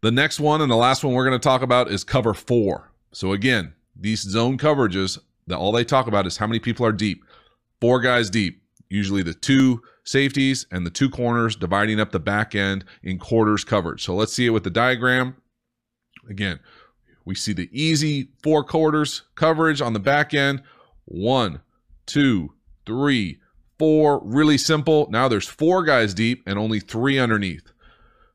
The next one and the last one we're going to talk about is cover 4. So again, these zone coverages, all they talk about is how many people are deep. 4 guys deep, usually the 2 safeties and the 2 corners dividing up the back end in quarters coverage. So let's see it with the diagram. Again, we see the easy 4 quarters coverage on the back end. 1, 2, 3, 4, really simple. Now there's 4 guys deep and only 3 underneath.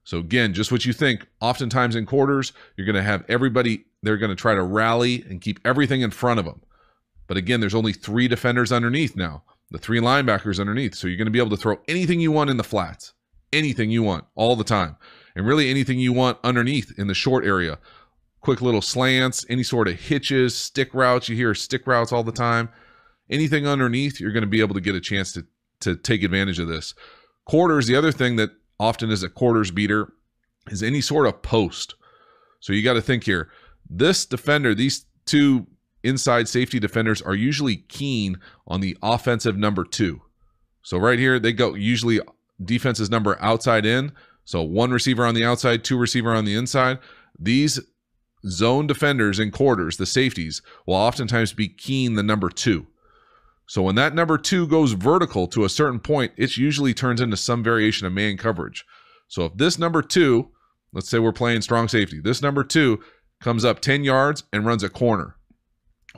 So again, just what you think, oftentimes in quarters, you're going to have everybody, they're going to try to rally and keep everything in front of them. But again, there's only 3 defenders underneath now, the 3 linebackers underneath. So you're going to be able to throw anything you want in the flats, anything you want all the time. And really anything you want underneath in the short area. Quick little slants, any sort of hitches, stick routes. You hear stick routes all the time. Anything underneath, you're going to be able to get a chance to take advantage of this. Quarters, the other thing that often is a quarters beater is any sort of post. So you got to think here. This defender, these 2 inside safety defenders are usually keen on the offensive number 2. So right here, they go usually defense's number outside in. So 1 receiver on the outside, 2 receiver on the inside. These zone defenders in quarters, the safeties, will oftentimes be keen the number 2. So when that number 2 goes vertical to a certain point, it usually turns into some variation of man coverage. So if this number 2, let's say we're playing strong safety, this number 2 comes up 10 yards and runs a corner.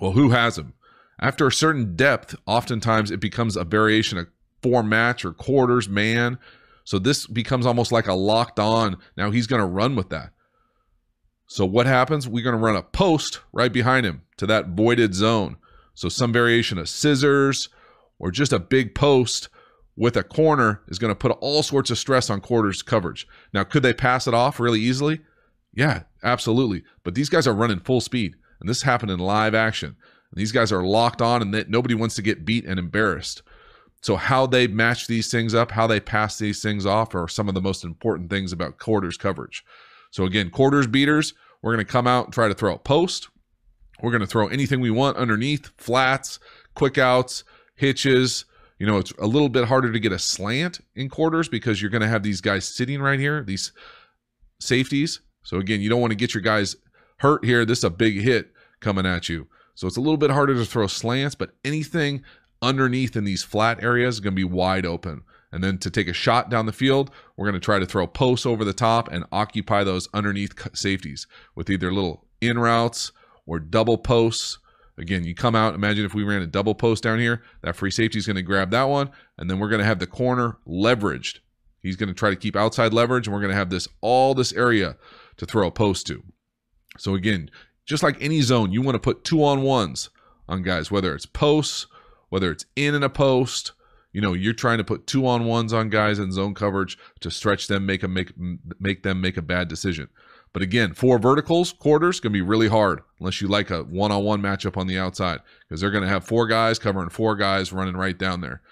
Well, who has him? After a certain depth, oftentimes it becomes a variation of 4 match or quarters man. So this becomes almost like a locked on. Now he's going to run with that. So what happens? We're going to run a post right behind him to that voided zone. So some variation of scissors or just a big post with a corner is going to put all sorts of stress on quarters coverage. Now, could they pass it off really easily? Yeah, absolutely. But these guys are running full speed, and this happened in live action. And these guys are locked on, and nobody wants to get beat and embarrassed. So how they match these things up, how they pass these things off are some of the most important things about quarters coverage. So again, quarters beaters, we're going to come out and try to throw a post. We're going to throw anything we want underneath, flats, quick outs, hitches. You know, it's a little bit harder to get a slant in quarters because you're going to have these guys sitting right here, these safeties. So again, you don't want to get your guys hurt here. This is a big hit coming at you. So it's a little bit harder to throw slants, but anything underneath in these flat areas is going to be wide open. And then to take a shot down the field, we're going to try to throw posts over the top and occupy those underneath safeties with either little in routes or double posts. Again, you come out, imagine if we ran a double post down here, that free safety is going to grab that one, and then we're going to have the corner leveraged. He's going to try to keep outside leverage, and we're going to have all this area to throw a post to. So again, just like any zone, you want to put 2-on-1s on guys, whether it's posts, whether it's in a post. You know, you're trying to put 2-on-1s on guys in zone coverage to stretch them, make them make a bad decision. But again, 4 verticals, quarters, going to be really hard unless you like a 1-on-1 matchup on the outside because they're going to have 4 guys covering 4 guys running right down there.